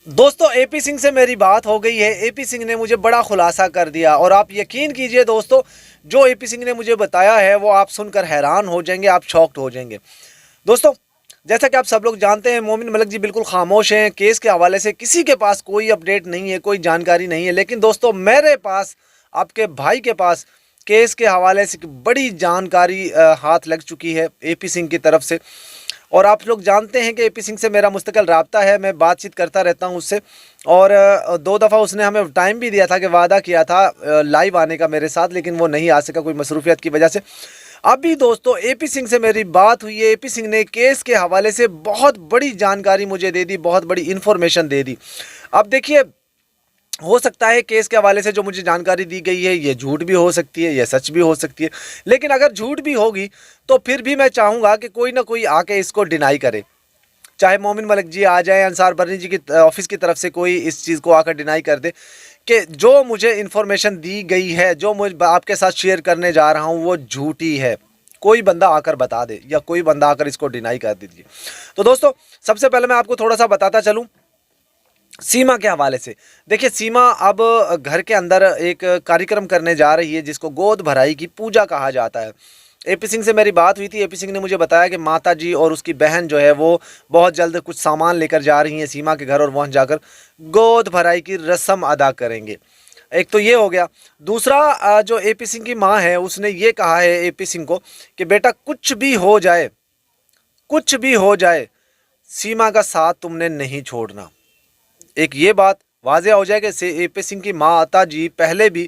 दोस्तों एपी सिंह से मेरी बात हो गई है। एपी सिंह ने मुझे बड़ा खुलासा कर दिया और आप यकीन कीजिए दोस्तों, जो एपी सिंह ने मुझे बताया है वो आप सुनकर हैरान हो जाएंगे, आप शॉक्ड हो जाएंगे। दोस्तों, जैसा कि आप सब लोग जानते हैं, मोमिन मलिक जी बिल्कुल खामोश हैं। केस के हवाले से किसी के पास कोई अपडेट नहीं है, कोई जानकारी नहीं है। लेकिन दोस्तों मेरे पास, आपके भाई के पास केस के हवाले से बड़ी जानकारी हाथ लग चुकी है एपी सिंह की तरफ से। और आप लोग जानते हैं कि एपी सिंह से मेरा मुस्तकिल रब्ता है, मैं बातचीत करता रहता हूं उससे। और दो दफ़ा उसने हमें टाइम भी दिया था कि वादा किया था लाइव आने का मेरे साथ, लेकिन वो नहीं आ सका कोई मसरूफियत की वजह से। अभी दोस्तों एपी सिंह से मेरी बात हुई है। एपी सिंह ने केस के हवाले से बहुत बड़ी जानकारी मुझे दे दी, बहुत बड़ी इन्फॉर्मेशन दे दी। अब देखिए, हो सकता है केस के हवाले से जो मुझे जानकारी दी गई है ये झूठ भी हो सकती है, ये सच भी हो सकती है। लेकिन अगर झूठ भी होगी तो फिर भी मैं चाहूँगा कि कोई ना कोई आके इसको डिनाई करे। चाहे मोमिन मलिक जी आ जाए, अंसार बर्नी जी की ऑफिस की तरफ से कोई इस चीज़ को आकर डिनाई कर दे कि जो मुझे इन्फॉर्मेशन दी गई है, जो मुझे आपके साथ शेयर करने जा रहा हूँ वो झूठी है। कोई बंदा आकर बता दे या कोई बंदा आकर इसको डिनाई कर दीजिए। तो दोस्तों, सबसे पहले मैं आपको थोड़ा सा बताता चलूँ सीमा के हवाले से। देखिए, सीमा अब घर के अंदर एक कार्यक्रम करने जा रही है जिसको गोद भराई की पूजा कहा जाता है। एपी सिंह से मेरी बात हुई थी। एपी सिंह ने मुझे बताया कि माता जी और उसकी बहन जो है वो बहुत जल्द कुछ सामान लेकर जा रही हैं सीमा के घर, और वहाँ जाकर गोद भराई की रस्म अदा करेंगे। एक तो ये हो गया। दूसरा, जो एपी सिंह की माँ है उसने ये कहा है एपी सिंह को कि बेटा कुछ भी हो जाए, कुछ भी हो जाए, सीमा का साथ तुमने नहीं छोड़ना। एक ये बात वाज़ेह हो जाए कि एपी सिंह की माता जी पहले भी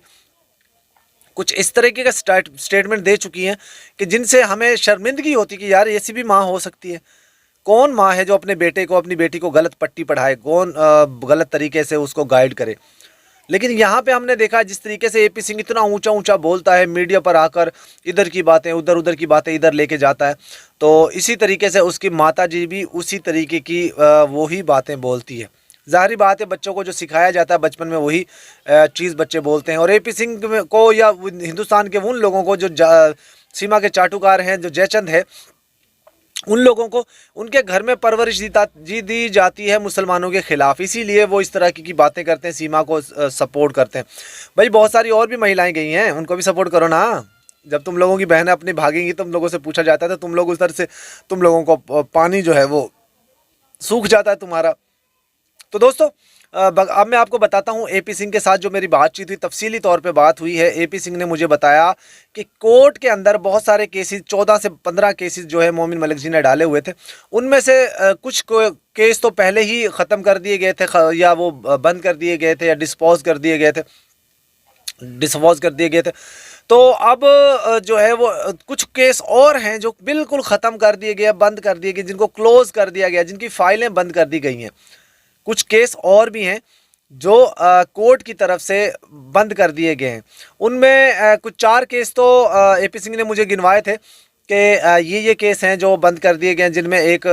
कुछ इस तरीके का स्टेटमेंट दे चुकी हैं कि जिनसे हमें शर्मिंदगी होती कि यार ऐसी भी माँ हो सकती है। कौन माँ है जो अपने बेटे को, अपनी बेटी को गलत पट्टी पढ़ाए, कौन गलत तरीके से उसको गाइड करे। लेकिन यहाँ पे हमने देखा जिस तरीके से एपी सिंह इतना ऊंचा ऊंचा बोलता है, मीडिया पर आकर इधर की बातें उधर, उधर की बातें इधर लेके जाता है, तो इसी तरीके से उसकी माता जी भी उसी तरीके की वही बातें बोलती है। ज़ाहिरी बात है, बच्चों को जो सिखाया जाता है बचपन में वही चीज़ बच्चे बोलते हैं। और एपी सिंह को या हिंदुस्तान के उन लोगों को जो सीमा के चाटुकार हैं, जो जयचंद है, उन लोगों को उनके घर में परवरिश दी जाती है मुसलमानों के खिलाफ, इसीलिए वो इस तरह की बातें करते हैं, सीमा को सपोर्ट करते हैं। भाई बहुत सारी और भी महिलाएं गई हैं, उनको भी सपोर्ट करो ना। जब तुम लोगों की बहनें अपनी भागेंगी, तुम लोगों से पूछा जाता है तो तुम लोग उस तरह से, तुम लोगों को पानी जो है वो सूख जाता है तुम्हारा। तो दोस्तों, अब मैं आपको बताता हूँ एपी सिंह के साथ जो मेरी बातचीत हुई, तफसीली तौर पे बात हुई है। एपी सिंह ने मुझे बताया कि कोर्ट के अंदर बहुत सारे केसेस, 14 से 15 केसेस जो है मोमिन मलिक जी ने डाले हुए थे। उनमें से कुछ केस तो पहले ही ख़त्म कर दिए गए थे, या वो बंद कर दिए गए थे, या डिस्पोज कर दिए गए थे, डिस्पोज कर दिए गए थे। तो अब जो है वो कुछ केस और हैं जो बिल्कुल ख़त्म कर दिए गए, बंद कर दिए गए, जिनको क्लोज़ कर दिया गया, जिनकी फ़ाइलें बंद कर दी गई हैं। कुछ केस और भी हैं जो कोर्ट की तरफ से बंद कर दिए गए हैं। उनमें कुछ 4 केस तो एपी सिंह ने मुझे गिनवाए थे कि ये केस हैं जो बंद कर दिए गए हैं, जिनमें एक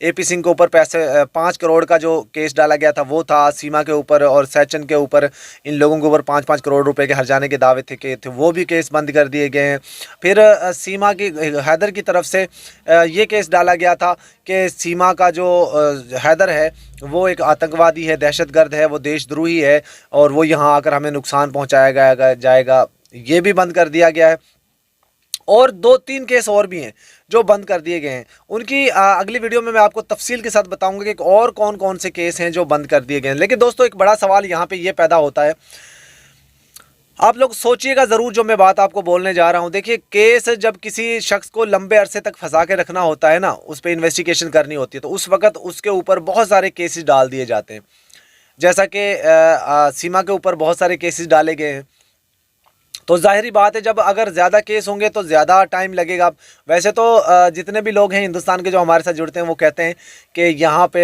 एपी सिंह के ऊपर पैसे 5 करोड़ का जो केस डाला गया था वो था, सीमा के ऊपर और सैचन के ऊपर, इन लोगों के ऊपर 5-5 करोड़ रुपए के हर्जाने के दावे थे वो भी केस बंद कर दिए गए हैं। फिर सीमा की, हैदर की तरफ से ये केस डाला गया था कि सीमा का जो हैदर है वो एक आतंकवादी है, दहशतगर्द है, वो देशद्रोही है और वो यहाँ आकर हमें नुकसान पहुँचाया जाएगा, ये भी बंद कर दिया गया है। और 2-3 केस और भी हैं जो बंद कर दिए गए हैं। उनकी अगली वीडियो में मैं आपको तफसील के साथ बताऊंगा कि और कौन कौन से केस हैं जो बंद कर दिए गए हैं। लेकिन दोस्तों, एक बड़ा सवाल यहाँ पे ये पैदा होता है, आप लोग सोचिएगा ज़रूर जो मैं बात आपको बोलने जा रहा हूँ। देखिए, केस जब किसी शख्स को लंबे अरसे तक फंसा के रखना होता है ना, उस पर इन्वेस्टिगेशन करनी होती है, तो उस वक्त उसके ऊपर बहुत सारे केसेस डाल दिए जाते हैं। जैसा कि सीमा के ऊपर बहुत सारे केसेस डाले गए हैं, तो जाहिर बात है जब अगर ज़्यादा केस होंगे तो ज़्यादा टाइम लगेगा। वैसे तो जितने भी लोग हैं हिंदुस्तान के जो हमारे साथ जुड़ते हैं वो कहते हैं कि यहाँ पे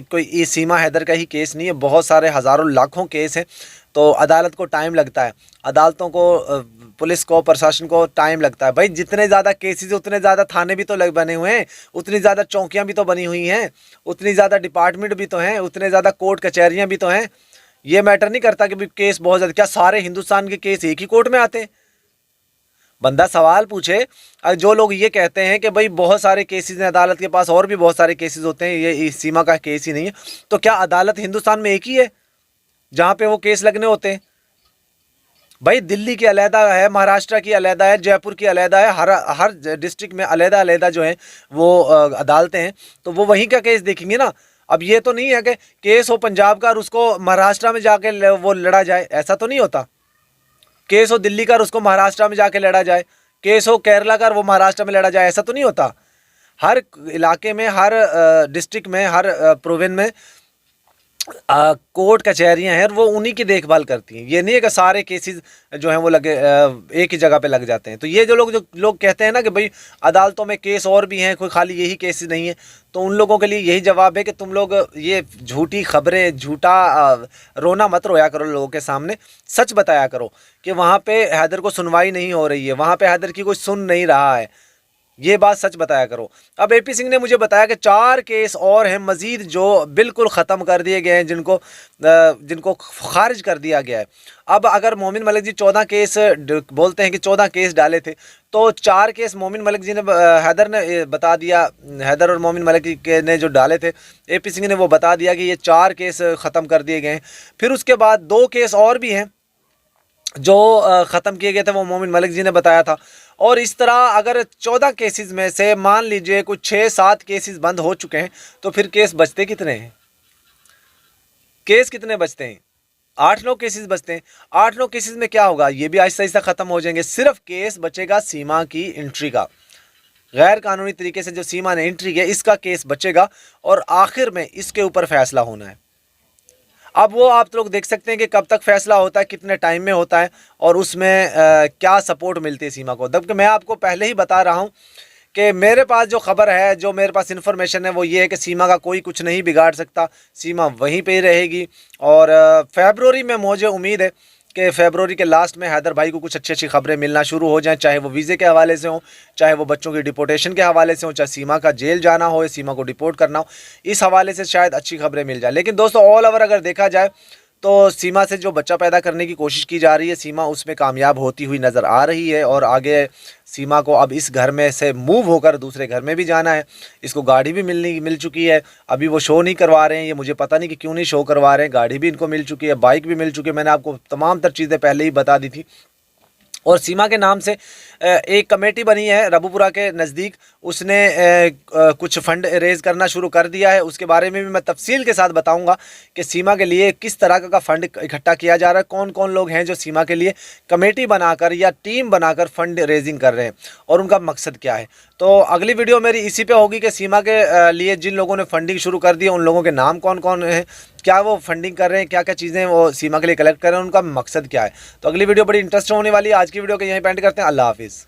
कोई सीमा हैदर का ही केस नहीं है, बहुत सारे हज़ारों लाखों केस हैं। तो अदालत को टाइम लगता है, अदालतों को, पुलिस को, प्रशासन को टाइम लगता है। भाई जितने ज़्यादा केसेस उतने ज़्यादा थाने भी तो बने हुए हैं, उतनी ज़्यादा चौकियाँ भी तो बनी हुई हैं, उतनी ज़्यादा डिपार्टमेंट भी तो हैं, उतने ज़्यादा कोर्ट कचहरियाँ भी तो हैं। ये मैटर नहीं करता कि केस बहुत ज़्यादा, क्या सारे हिंदुस्तान के केस एक ही कोर्ट में आते हैं? बंदा सवाल पूछे। जो लोग ये कहते हैं कि भाई बहुत सारे केसेस हैं अदालत के पास, और भी बहुत सारे केसेस होते हैं, ये सीमा का केस ही नहीं है, तो क्या अदालत हिंदुस्तान में एक ही है जहाँ पे वो केस लगने होते हैं? भाई दिल्ली की अलहदा है, महाराष्ट्र की अलहदा है, जयपुर की अलहदा है, हर हर डिस्ट्रिक्ट में अलहदा अलहदा जो है वो अदालतें हैं, तो वो वहीं का केस देखेंगे ना। अब ये तो नहीं है कि केस हो पंजाब का और उसको महाराष्ट्र में जाके वो लड़ा जाए, ऐसा तो नहीं होता। केस हो दिल्ली का और उसको महाराष्ट्र में जाके लड़ा जाए, केस हो केरला का और वो महाराष्ट्र में लड़ा जाए, ऐसा तो नहीं होता। हर इलाके में, हर डिस्ट्रिक्ट में, हर प्रोविंस में कोर्ट कचहरियां हैं, वो उन्हीं की देखभाल करती हैं। ये नहीं है कि सारे केसेस जो हैं वो लगे एक ही जगह पे लग जाते हैं। तो ये जो लोग कहते हैं ना कि भाई अदालतों में केस और भी हैं, कोई खाली यही केसेस नहीं है, तो उन लोगों के लिए यही जवाब है कि तुम लोग ये झूठी खबरें, झूठा रोना मत रोया करो लोगों के सामने, सच बताया करो कि वहाँ पे हैदर को सुनवाई नहीं हो रही है, वहाँ पे हैदर की कोई सुन नहीं रहा है, ये बात सच बताया करो। अब एपी सिंह ने मुझे बताया कि 4 केस और हैं मजीद जो बिल्कुल ख़त्म कर दिए गए हैं, जिनको खारिज कर दिया गया है। अब अगर मोमिन मलिक जी 14 केस बोलते हैं कि 14 केस डाले थे, तो 4 केस मोमिन मलिक जी ने, हैदर ने बता दिया, हैदर और मोमिन मलिक ने जो डाले थे, एपी सिंह ने वो बता दिया कि ये 4 केस ख़त्म कर दिए गए हैं। फिर उसके बाद 2 केस और भी हैं जो ख़त्म किए गए थे, वो मोमिन मलिक जी ने बताया था। और इस तरह अगर 14 केसेस में से मान लीजिए कुछ 6-7 केसेस बंद हो चुके हैं, तो फिर केस बचते कितने हैं? केस कितने बचते हैं? 8-9 केसेस बचते हैं। 8-9 केसेस में क्या होगा? ये भी आहिस्ता आहिस्ता ख़त्म हो जाएंगे। सिर्फ केस बचेगा सीमा की एंट्री का, गैर कानूनी तरीके से जो सीमा ने एंट्री किया, इसका केस बचेगा और आखिर में इसके ऊपर फैसला होना है। अब वो आप लोग देख सकते हैं कि कब तक फैसला होता है, कितने टाइम में होता है, और उसमें क्या सपोर्ट मिलती है सीमा को। जबकि मैं आपको पहले ही बता रहा हूँ कि मेरे पास जो खबर है, जो मेरे पास इन्फॉर्मेशन है, वो ये है कि सीमा का कोई कुछ नहीं बिगाड़ सकता, सीमा वहीं पे ही रहेगी। और फरवरी में मुझे उम्मीद है कि फरवरी के लास्ट में हैदर भाई को कुछ अच्छी अच्छी खबरें मिलना शुरू हो जाएं, चाहे वो वीज़े के हवाले से हो, चाहे वो बच्चों की डिपोर्टेशन के हवाले से हो, चाहे सीमा का जेल जाना हो या सीमा को डिपोर्ट करना हो, इस हवाले से शायद अच्छी खबरें मिल जाए। लेकिन दोस्तों ऑल ओवर अगर देखा जाए तो सीमा से जो बच्चा पैदा करने की कोशिश की जा रही है, सीमा उसमें कामयाब होती हुई नज़र आ रही है। और आगे सीमा को अब इस घर में से मूव होकर दूसरे घर में भी जाना है। इसको गाड़ी भी मिल चुकी है, अभी वो शो नहीं करवा रहे हैं, ये मुझे पता नहीं कि क्यों नहीं शो करवा रहे हैं। गाड़ी भी इनको मिल चुकी है, बाइक भी मिल चुकी है, मैंने आपको तमाम तर चीज़ें पहले ही बता दी थी। और सीमा के नाम से एक कमेटी बनी है रबूपुरा के नज़दीक, उसने कुछ फंड रेज़ करना शुरू कर दिया है। उसके बारे में भी मैं तफसील के साथ बताऊंगा कि सीमा के लिए किस तरह का फंड इकट्ठा किया जा रहा है, कौन कौन लोग हैं जो सीमा के लिए कमेटी बनाकर या टीम बनाकर फ़ंड रेजिंग कर रहे हैं और उनका मकसद क्या है। तो अगली वीडियो मेरी इसी पे होगी कि सीमा के लिए जिन लोगों ने फंडिंग शुरू कर दी है, उन लोगों के नाम कौन कौन हैं, क्या वो फंडिंग कर रहे हैं, क्या क्या चीज़ें वो सीमा के लिए कलेक्ट कर रहे हैं, उनका मकसद क्या है। तो अगली वीडियो बड़ी इंटरेस्टिंग होने वाली है। आज की वीडियो को यहीं पे एंड करते हैं। अल्लाह हाफिज़।